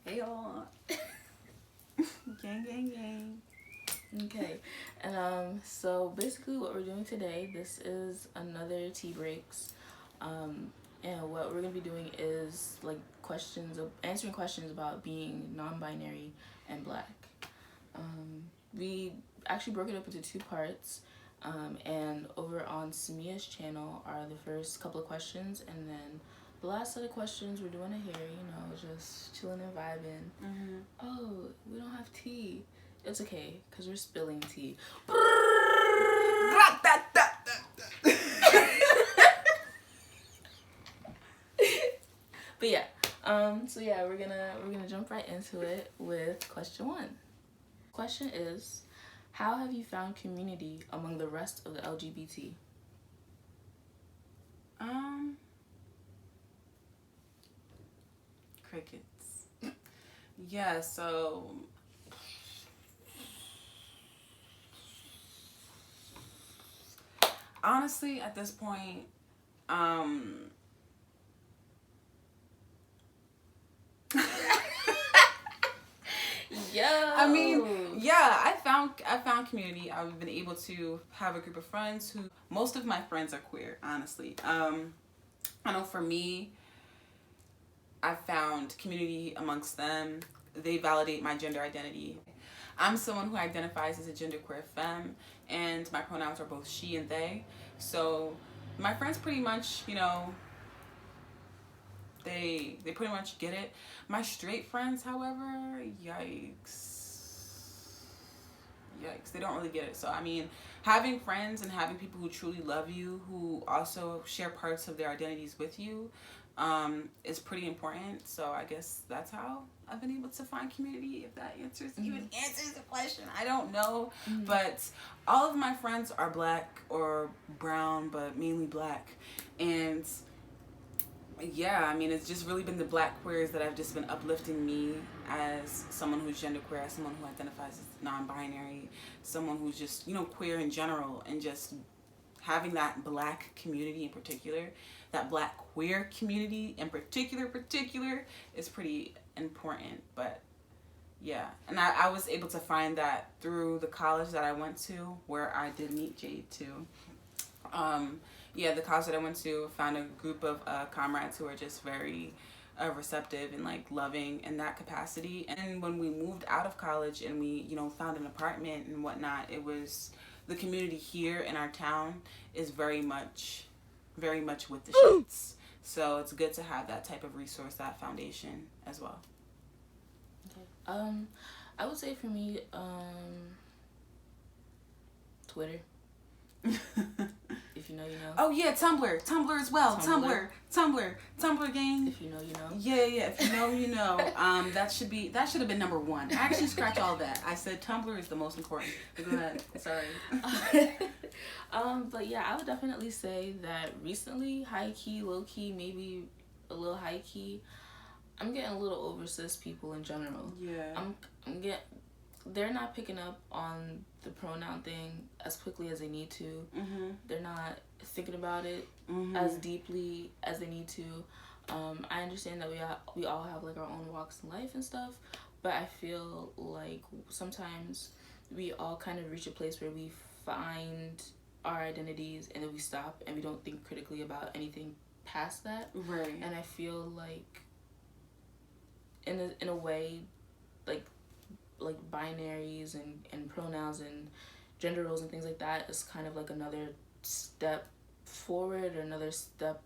Hey y'all. Gang, gang, gang. Okay, so basically what we're doing today, this is another tea breaks, and what we're gonna be doing is like answering questions about being non-binary and black. We actually broke it up into two parts, and over on Samia's channel are the first couple of questions, and then the last set of questions we're doing it here, just chilling and vibing. Mm-hmm. Oh, we don't have tea. It's okay, because we're spilling tea. But yeah, we're gonna jump right into it with question one. Question is, how have you found community among the rest of the LGBT? Crickets. Yeah, so honestly at this point, Yo. I mean, yeah, I found community. I've been able to have a group of friends who, most of my friends are queer, honestly. I know for me, I found community amongst them. They validate my gender identity. I'm someone who identifies as a genderqueer femme, and my pronouns are both she and they. So my friends pretty much, they pretty much get it. My straight friends, however, yikes, they don't really get it. So I mean, having friends and having people who truly love you, who also share parts of their identities with you, is pretty important. So I guess that's how I've been able to find community, if that even answers the question. I don't know. But all of my friends are black or brown, but mainly black. And yeah, I mean, it's just really been the black queers that have just been uplifting me as someone who's genderqueer, as someone who identifies as non-binary, someone who's just, queer in general, and just having that black community in particular, that black queer community in particular is pretty important. But yeah, and I was able to find that through the college that I went to, where I did meet Jade too. The college that I went to, found a group of comrades who are just very receptive and like loving in that capacity. And when we moved out of college and we, found an apartment and whatnot, it was the community here in our town is very much with the shits. So it's good to have that type of resource, that foundation as well. Okay. I would say for me, Twitter. If you know, you know. Oh yeah, Tumblr as well. Tumblr gang. If you know, you know. Yeah. If you know, you know. That should have been number one. I actually scratch all that. I said Tumblr is the most important. Go ahead. Sorry. But yeah, I would definitely say that recently, high key, low key, maybe a little high key, I'm getting a little over cis people in general. Yeah. They're not picking up on the pronoun thing as quickly as they need to. They're not thinking about it as deeply as they need to. I understand that we all have like our own walks in life and stuff, but I feel like sometimes we all kind of reach a place where we find our identities and then we stop and we don't think critically about anything past that. Right. And I feel like in a way, like binaries and pronouns and gender roles and things like that is kind of like another step forward or another step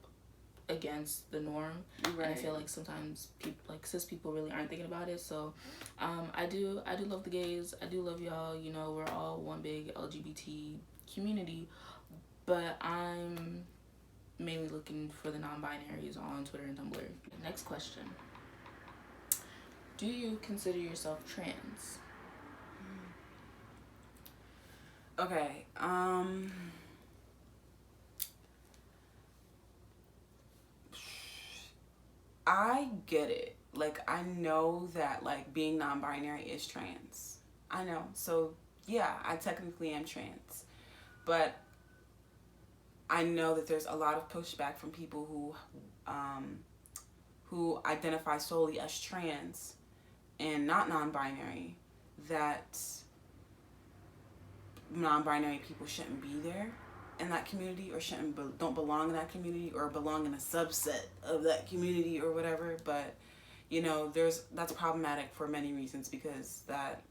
against the norm. Right. And I feel like sometimes people, like cis people, really aren't thinking about it. So I do love the gays. I do love y'all. We're all one big LGBT community, but I'm mainly looking for the non-binaries on Twitter and Tumblr. Next question. Do you consider yourself trans? Okay. I get it. Like, I know that, like, being non-binary is trans. I know. So, yeah, I technically am trans. But I know that there's a lot of pushback from people who identify solely as trans and not non-binary, that non-binary people shouldn't be there in that community, or don't belong in that community, or belong in a subset of that community or whatever. But that's problematic for many reasons, because that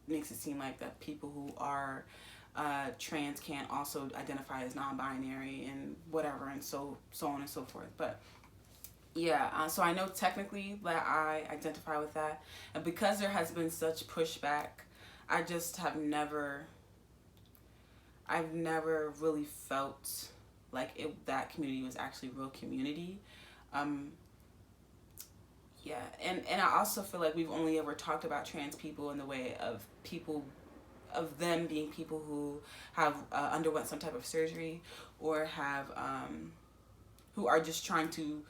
makes it seem like that people who are trans can't also identify as non-binary and whatever, and so on and so forth. But yeah, so I know technically that I identify with that, and because there has been such pushback, I just I've never really felt like that community was actually real community. Yeah, and I also feel like we've only ever talked about trans people in the way of them being people who have underwent some type of surgery, or have who are just trying to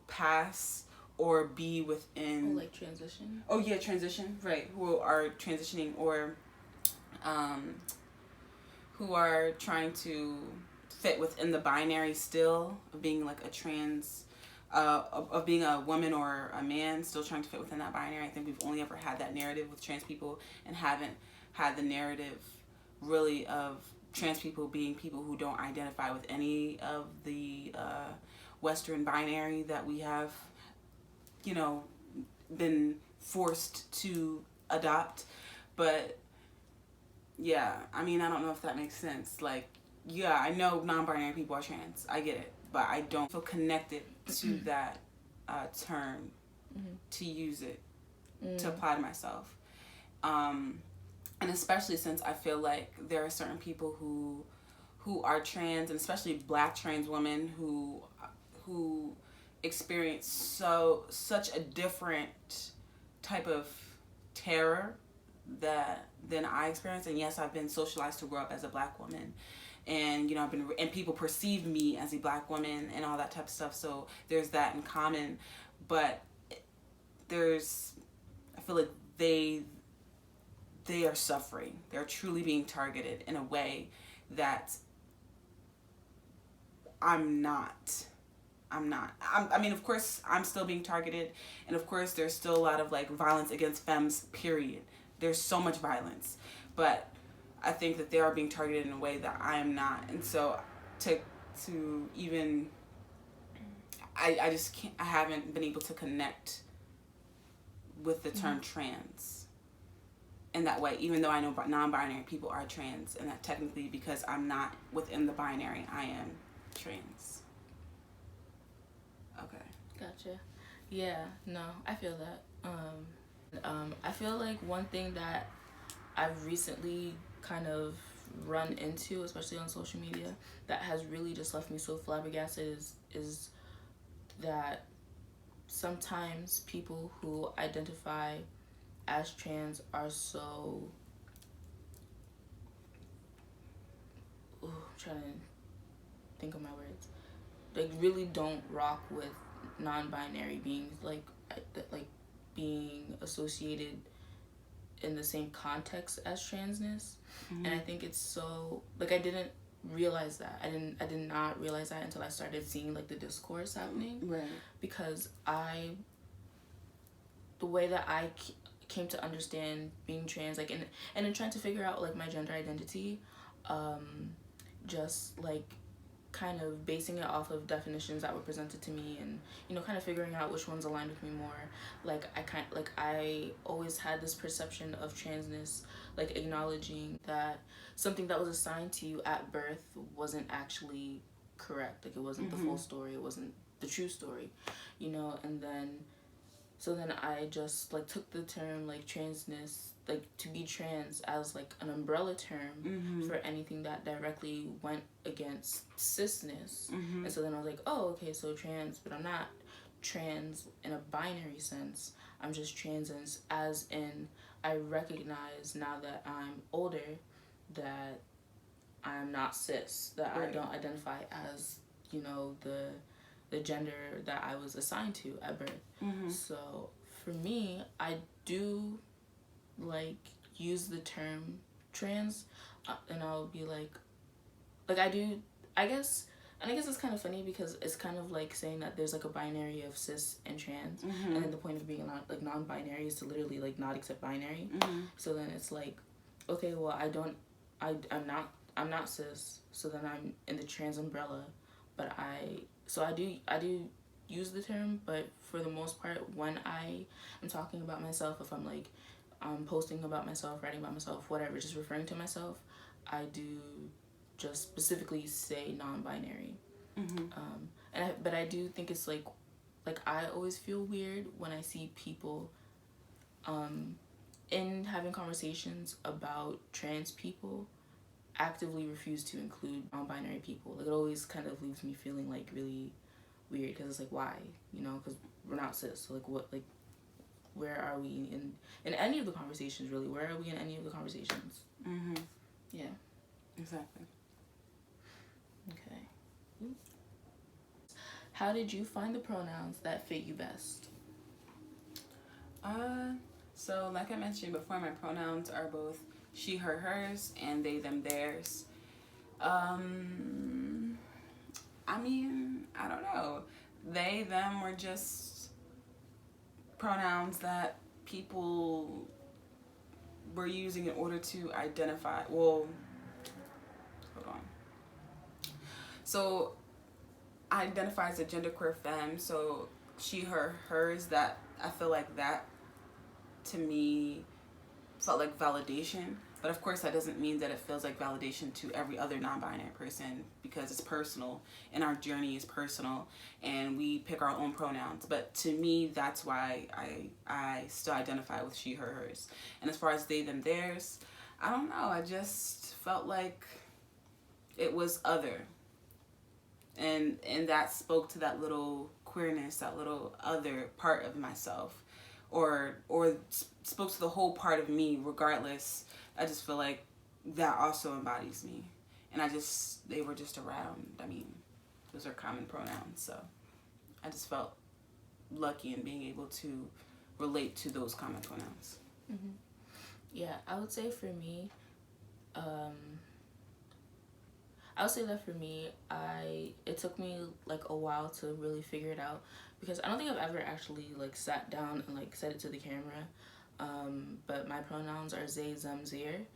pass or be within. Oh, like transition? Oh yeah, transition, right. Who are transitioning, or who are trying to fit within the binary still, of being like a trans, of being a woman or a man, still trying to fit within that binary. I think we've only ever had that narrative with trans people, and haven't had the narrative really of trans people being people who don't identify with any of the Western binary that we have, been forced to adopt. But yeah, I mean, I don't know if that makes sense. Like, yeah, I know non-binary people are trans. I get it. But I don't feel connected to that term, to use it, to apply to myself. And especially since I feel like there are certain people who are trans, and especially Black trans women who experience such a different type of terror than I experienced. And yes, I've been socialized to grow up as a Black woman, and and people perceive me as a Black woman and all that type of stuff. So there's that in common, but I feel like they are suffering. They're truly being targeted in a way that I'm not. I mean, of course, I'm still being targeted, and of course, there's still a lot of like violence against femmes. Period. There's so much violence, but I think that they are being targeted in a way that I am not, and so to even, I just can't. I haven't been able to connect with the term trans in that way, even though I know non-binary people are trans, and that technically, because I'm not within the binary, I am trans. Okay. Gotcha. Yeah, no, I feel that. I feel like one thing that I've recently kind of run into, especially on social media, that has really just left me so flabbergasted is that sometimes people who identify as trans are so... I'm trying to think of my words. Like, really don't rock with non-binary being like being associated in the same context as transness. And I think it's so, like, I didn't realize that. I did not realize that until I started seeing like the discourse happening. Right. Because the way that I came to understand being trans, like, and in trying to figure out like my gender identity, just like kind of basing it off of definitions that were presented to me, and kind of figuring out which ones aligned with me more. Like, I always had this perception of transness, like acknowledging that something that was assigned to you at birth wasn't actually correct. Like, it wasn't the full story, it wasn't the true story, and then I just like took the term like transness, like to be trans, as like an umbrella term for anything that directly went against cisness. And so then I was like, oh, okay, so trans, but I'm not trans in a binary sense. I'm just trans as in I recognize now that I'm older that I'm not cis, that I don't identify as, the gender that I was assigned to at birth. So for me, I do like use the term trans, and I'll be like I do, I guess And I guess it's kind of funny because it's kind of like saying that there's like a binary of cis and trans, and then the point of being not like non-binary is to literally like not accept binary. So then it's like, okay, well I'm not cis, so then I'm in the trans umbrella, but I do use the term, but for the most part, when I am talking about myself, if I'm like posting about myself, writing about myself, whatever, just referring to myself, I do just specifically say non-binary. But I do think it's like I always feel weird when I see people in having conversations about trans people actively refuse to include non-binary people. Like, it always kind of leaves me feeling like really weird, because it's like, why, you know, because we're not cis, so like what, like where are we in any of the conversations, really? Where are we in any of the conversations? Yeah, exactly. Okay. How did you find the pronouns that fit you best? So like I mentioned before, my pronouns are both she, her, hers, and they, them, theirs. I mean, I don't know. They, them were just pronouns that people were using in order to identify. Well, hold on. So I identify as a genderqueer femme, so she, her, hers, that I feel like that to me felt like validation. But of course that doesn't mean that it feels like validation to every other non-binary person, because it's personal and our journey is personal and we pick our own pronouns. But to me, that's why I still identify with she, her, hers. And as far as they, them, theirs, I don't know, I just felt like it was other. And that spoke to that little queerness, that little other part of myself, or spoke to the whole part of me regardless. I just feel like that also embodies me, and they were just around. I mean, those are common pronouns, so I just felt lucky in being able to relate to those common pronouns. Yeah, I would say for me, I would say that for me, it took me like a while to really figure it out, because I don't think I've ever actually like sat down and like said it to the camera. But my pronouns are they, them, their.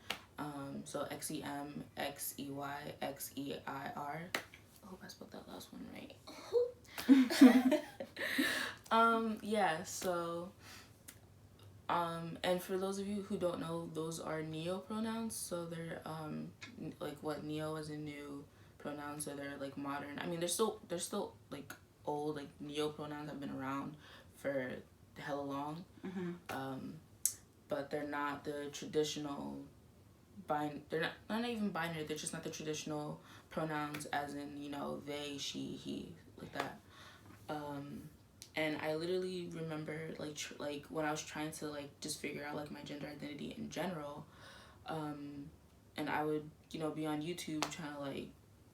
So XEM, XEY, XEIR. I hope I spelled that last one right. Yeah, so and for those of you who don't know, those are neo pronouns. So they're like what neo is in new pronouns, so they're like modern. I mean, they're still like old. Like neo pronouns have been around for hella long. But they're not the traditional they're not even binary. They're just not the traditional pronouns, as in, you know, they, she, he, like that. And I literally remember like when I was trying to like just figure out like my gender identity in general, and I would, you know, be on YouTube trying to like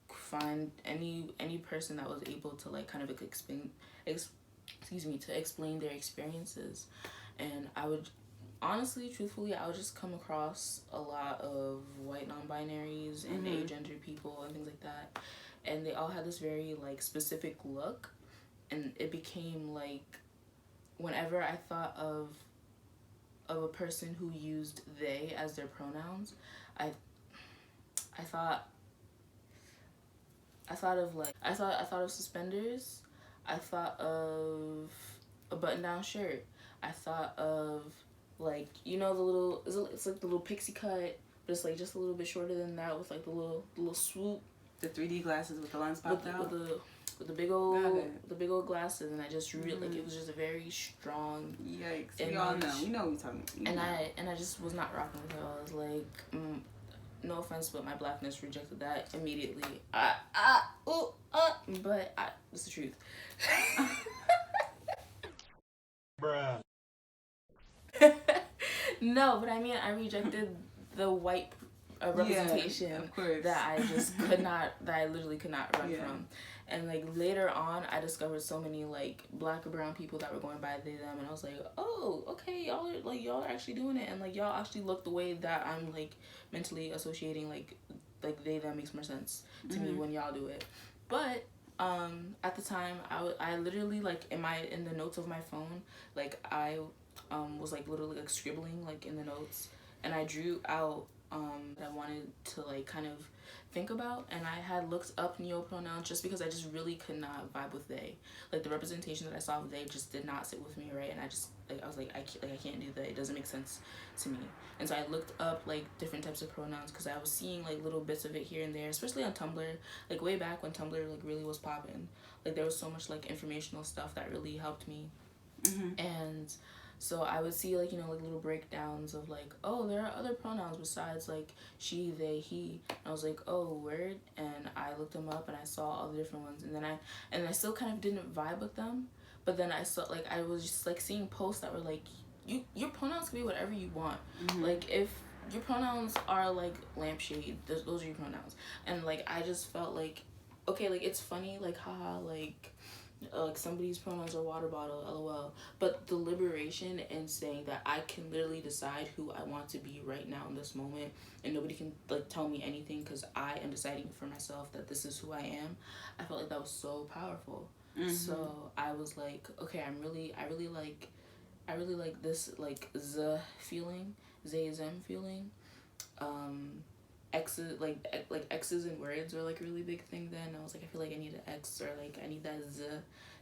find any person that was able to like kind of explain their experiences. And I would honestly, truthfully, I would just come across a lot of white non-binaries and agender people and things like that, and they all had this very like specific look. And it became like, whenever I thought of a person who used they as their pronouns, I thought of suspenders. I thought of a button-down shirt. I thought of, like, you know, the little, it's like the little pixie cut, but it's like just a little bit shorter than that, with like the little swoop. The 3D glasses with the lens popped out. With the big old glasses, and I just really like, it was just a very strong. Yikes! We all know. We know what we're talking about. And I just was not rocking with her. I was like, no offense, but my blackness rejected that immediately. But it's the truth. Bruh. No, but I mean, I rejected the white representation that I just that I literally could not run from. And like later on, I discovered so many like black or brown people that were going by they, them, and I was like, oh, okay, y'all are actually doing it, and like y'all actually look the way that I'm like mentally associating like they, them makes more sense to me when y'all do it. But at the time, I literally, like, in the notes of my phone, like, I was, like, literally, like, scribbling, like, in the notes, and I drew out that I wanted to, like, kind of think about, and I had looked up neopronouns just because I just really could not vibe with they. Like, the representation that I saw of they just did not sit with me, right? And I just, like, I was like, I can't do that. It doesn't make sense to me. And so I looked up, like, different types of pronouns because I was seeing, like, little bits of it here and there, especially on Tumblr, like, way back when Tumblr, like, really was popping. Like, there was so much, like, informational stuff that really helped me. And so I would see, like, you know, like, little breakdowns of, like, oh, there are other pronouns besides, like, she, they, he. And I was like, oh, word. And I looked them up and I saw all the different ones. And then I still kind of didn't vibe with them. But then I saw, like, I was just, like, seeing posts that were like, your pronouns can be whatever you want. Like, if your pronouns are, like, lampshade, those are your pronouns. And, like, I just felt like, okay, like, it's funny, like, haha, like somebody's pronouns are water bottle, lol. But the liberation in saying that I can literally decide who I want to be right now in this moment, and nobody can, like, tell me anything because I am deciding for myself that this is who I am. I felt like that was so powerful. So I was like, okay, I really like this, like, z feeling, zm feeling. X's, like X's in words are, like, a really big thing then. I was like, I feel like I need an X, or, like, I need that Z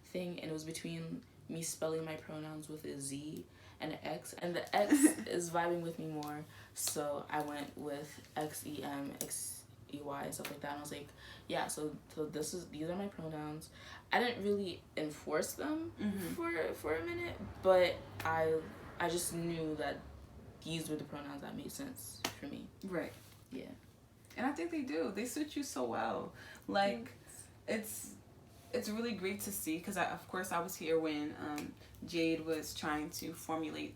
thing. And it was between me spelling my pronouns with a Z and an X. And the X is vibing with me more. So I went with XEM, XEY, and stuff like that. And I was like, yeah, so these are my pronouns. I didn't really enforce them for a minute, but I just knew that these were the pronouns that made sense for me. Right. Yeah. And I think they do. They suit you so well. Like, it's really great to see, because of course I was here when Jade was trying to formulate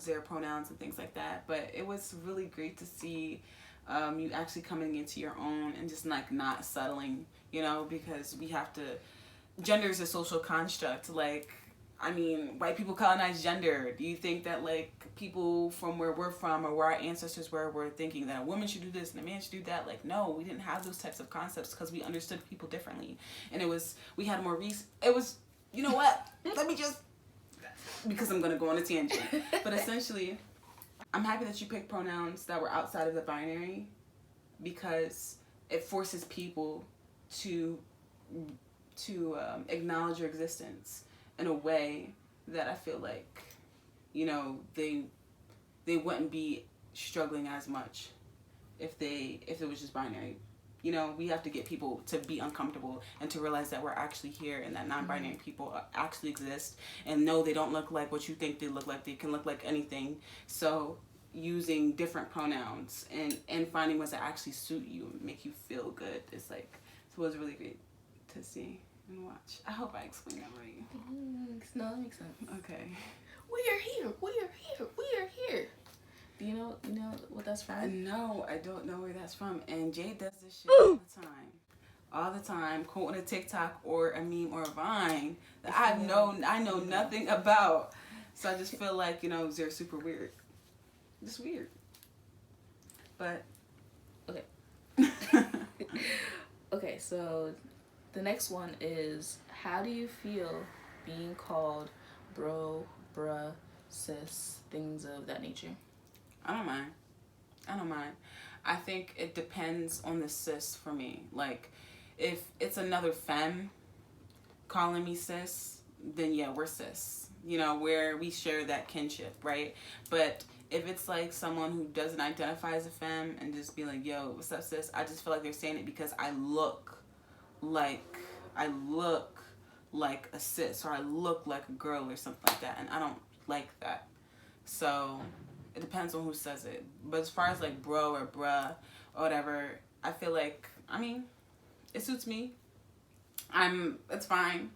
their pronouns and things like that. But it was really great to see you actually coming into your own and just, like, not settling, you know, because we have to. Gender is a social construct. Like, I mean, white people colonize gender. Do you think that, like, people from where we're from or where our ancestors were thinking that a woman should do this and a man should do that? Like, no, we didn't have those types of concepts because we understood people differently. And we had more it was, you know what? Let me just, because I'm going to go on a tangent. But essentially, I'm happy that you picked pronouns that were outside of the binary, because it forces people to acknowledge your existence in a way that I feel like, you know, they wouldn't be struggling as much if it was just binary. You know, we have to get people to be uncomfortable and to realize that we're actually here, and that non-binary people actually exist, and no, they don't look like what you think they look like. They can look like anything. So using different pronouns and finding ones that actually suit you and make you feel good, it's like, it was really great to see and watch. I hope I explained that right. No, that makes sense. Okay. We are here. We are here. We are here. Do you know what that's from? No, I don't know where that's from. And Jade does this shit all the time, quoting a TikTok or a meme or a Vine that I know nothing about. So I just feel like, you know, they're super weird. Just weird. But okay. Okay, so the next one is, how do you feel being called bro, bruh, sis, things of that nature? I don't mind. I think it depends on the sis for me. Like, if it's another femme calling me sis, then yeah, we're sis. You know, where we share that kinship, right? But if it's like someone who doesn't identify as a femme and just be like, yo, what's up, sis? I just feel like they're saying it because I look like a sis, or I look like a girl or something like that, and I don't like that. So it depends on who says it. But as far as, like, bro or bruh or whatever, I feel like, I mean, it suits me. It's fine.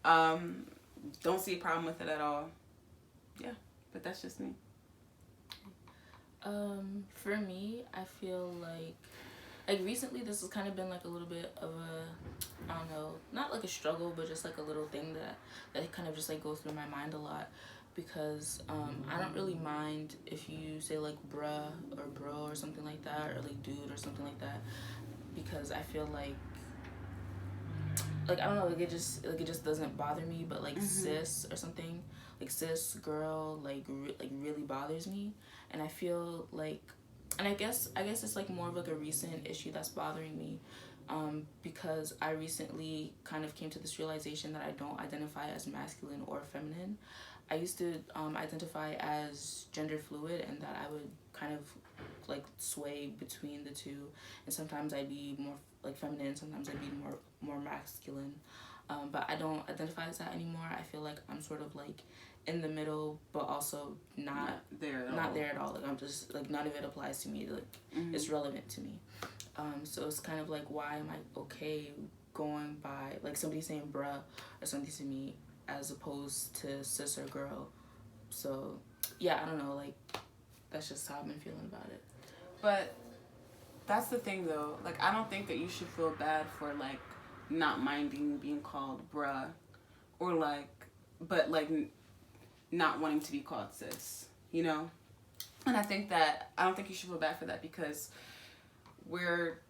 Don't see a problem with it at all. Yeah, but that's just me. For me, I feel like recently this has kind of been, like, a little bit of a, I don't know, not like a struggle, but just, like, a little thing that kind of just, like, goes through my mind a lot, because I don't really mind if you say, like, bruh or bro or something like that, or, like, dude or something like that, because I feel like like, I don't know, like it just doesn't bother me, but like cis or something, like cis girl, like really bothers me. And I feel like, and I guess it's like more of like a recent issue that's bothering me, because I recently kind of came to this realization that I don't identify as masculine or feminine. I used to identify as gender fluid, and that I would kind of like sway between the two, and sometimes I'd be more like feminine, sometimes I'd be more masculine, but I don't identify as that anymore. I feel like I'm sort of like in the middle, but also not there at all. Like I'm just like, none of it applies to me, like it's relevant to me. So it's kind of like, why am I okay going by like somebody saying bruh or something to me as opposed to cis or girl? So yeah, I don't know, like that's just how I've been feeling about it. But that's the thing though, like I don't think that you should feel bad for like not minding being called bruh, or like, but like not wanting to be called cis, you know? And I don't think you should feel bad for that, because we're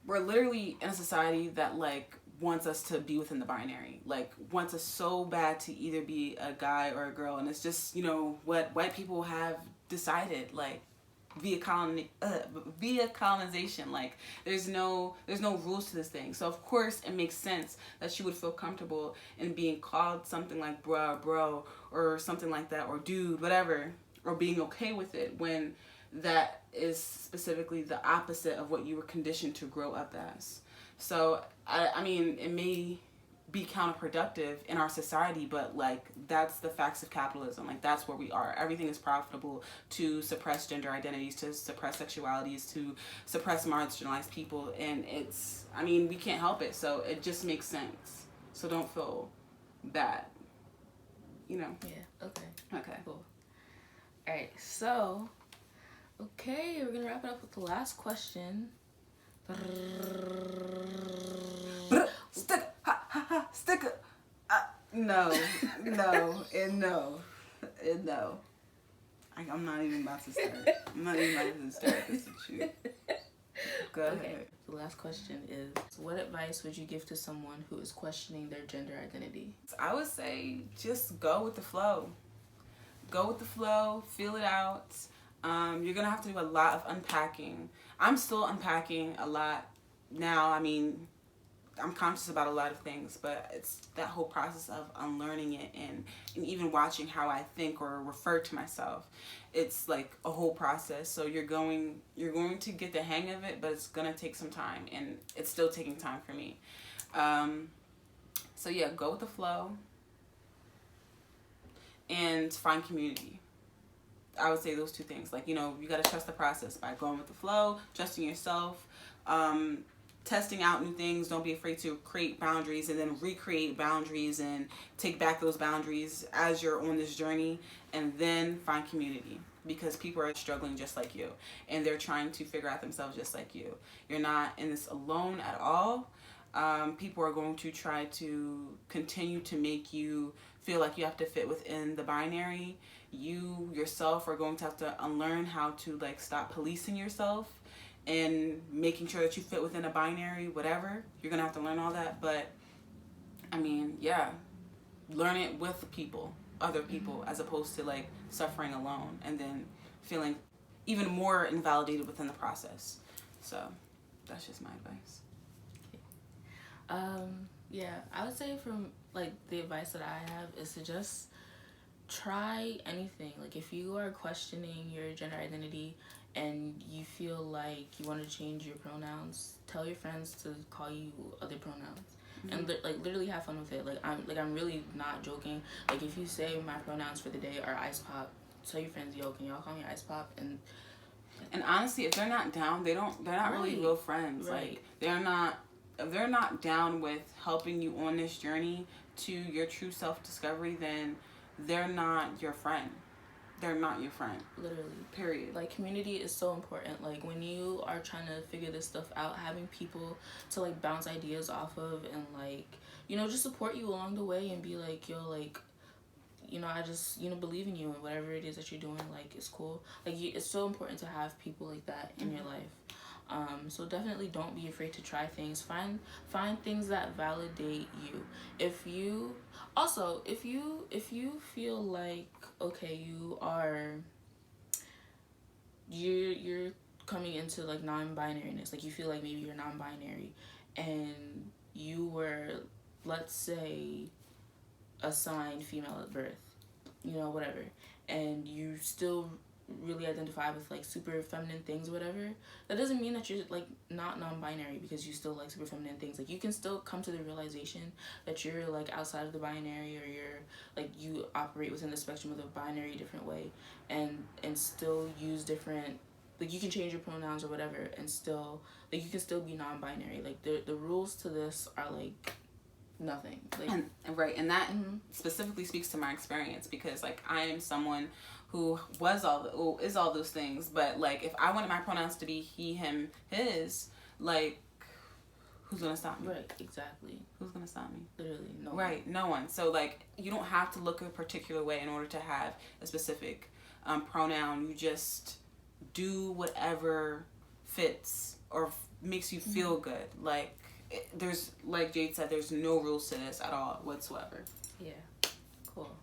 literally in a society that like wants us to be within the binary, like wants us so bad to either be a guy or a girl. And it's just, you know, what white people have decided, like via colonization. Like there's no rules to this thing. So of course it makes sense that you would feel comfortable in being called something like bruh, bro, or something like that, or dude, whatever, or being okay with it, when that is specifically the opposite of what you were conditioned to grow up as. So I mean, it may be counterproductive in our society, but like that's the facts of capitalism. Like that's where we are. Everything is profitable to suppress gender identities, to suppress sexualities, to suppress marginalized people, and it's, I mean, we can't help it. So it just makes sense. So don't feel bad, you know. Yeah. Okay, Cool. All right, so okay, we're gonna wrap it up with the last question. Sticker. No. I'm not even about to start. I'm not even about to start this with you. Go ahead. Okay. The last question is, what advice would you give to someone who is questioning their gender identity? I would say just go with the flow. Go with the flow. Feel it out. You're gonna have to do a lot of unpacking. I'm still unpacking a lot now. I mean, I'm conscious about a lot of things, but it's that whole process of unlearning it, and even watching how I think or refer to myself. It's like a whole process. So you're going to get the hang of it, but it's gonna take some time, and it's still taking time for me. So yeah, go with the flow and find community. I would say those two things. Like, you know, you got to trust the process by going with the flow, trusting yourself, testing out new things. Don't be afraid to create boundaries and then recreate boundaries and take back those boundaries as you're on this journey, and then find community, because people are struggling just like you, and they're trying to figure out themselves just like you. You're not in this alone at all. People are going to try to continue to make you feel like you have to fit within the binary. You yourself are going to have to unlearn how to like stop policing yourself and making sure that you fit within a binary, whatever. You're gonna have to learn all that. But I mean, yeah, learn it with people, other people, as opposed to like suffering alone and then feeling even more invalidated within the process. So that's just my advice. Yeah, I would say from like the advice that I have is to just try anything. Like if you are questioning your gender identity and you feel like you want to change your pronouns, tell your friends to call you other pronouns. And like literally have fun with it. I'm really not joking. Like if you say my pronouns for the day are ice pop, tell your friends, yo, can y'all call me ice pop? And honestly, if they're not down, they're not really real friends. Right. Like if they're not down with helping you on this journey to your true self-discovery, then they're not your friend. They're not your friend. Literally. Period. Like, community is so important. Like, when you are trying to figure this stuff out, having people to, like, bounce ideas off of and, like, you know, just support you along the way and be like, yo, like, you know, I just, you know, believe in you and whatever it is that you're doing, like, it's cool. Like, it's so important to have people like that in your life. So definitely don't be afraid to try things. Find things that validate you. If you feel like, okay, you're coming into like non-binariness, like you feel like maybe you're non-binary and you were, let's say, assigned female at birth, whatever, and you still really identify with like super feminine things or whatever, that doesn't mean that you're like not non-binary because you still like super feminine things. Like you can still come to the realization that you're like outside of the binary, or you're like, you operate within the spectrum of the binary a different way, and still use different, like you can change your pronouns or whatever and still, like you can still be non-binary. Like the rules to this are like nothing, like, and that specifically speaks to my experience, because like I am someone who is all those things, but like if I wanted my pronouns to be he, him, his, like who's gonna stop me? Right, exactly. Who's gonna stop me? Literally no one. Right, no one. So like you don't have to look a particular way in order to have a specific pronoun. You just do whatever fits or makes you feel good. Like there's, like Jade said, there's no rules to this at all whatsoever. Yeah. Cool.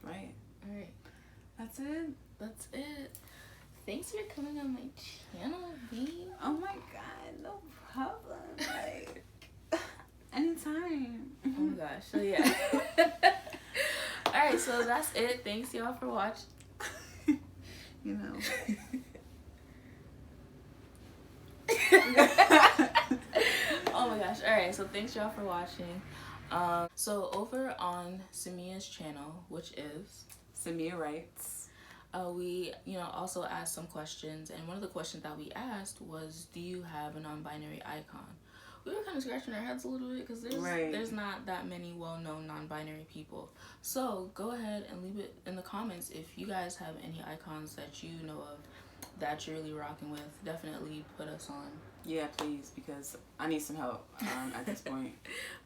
Right. All right. That's it. That's it. Thanks for coming on my channel, B. Oh my god, no problem. Like anytime. Oh my gosh. So yeah. All right. So that's it. Thanks y'all for watching. You know. Oh my gosh. Alright, so thanks y'all for watching. So over on Samia's channel, which is MiyahWrites, we also asked some questions, and one of the questions that we asked was, do you have a non-binary icon? We were kind of scratching our heads a little bit because there's not that many well-known non-binary people. So go ahead and leave it in the comments if you guys have any icons that you know of that you're really rocking with. Definitely put us on. Yeah, please, because I need some help at this point.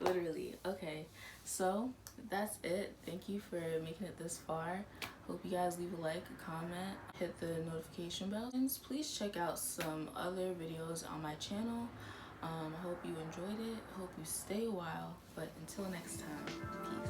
Literally. Okay, so that's it. Thank you for making it this far. Hope you guys leave a like, a comment, hit the notification bell, and please check out some other videos on my channel. I hope you enjoyed it. Hope you stay a while, but until next time, peace.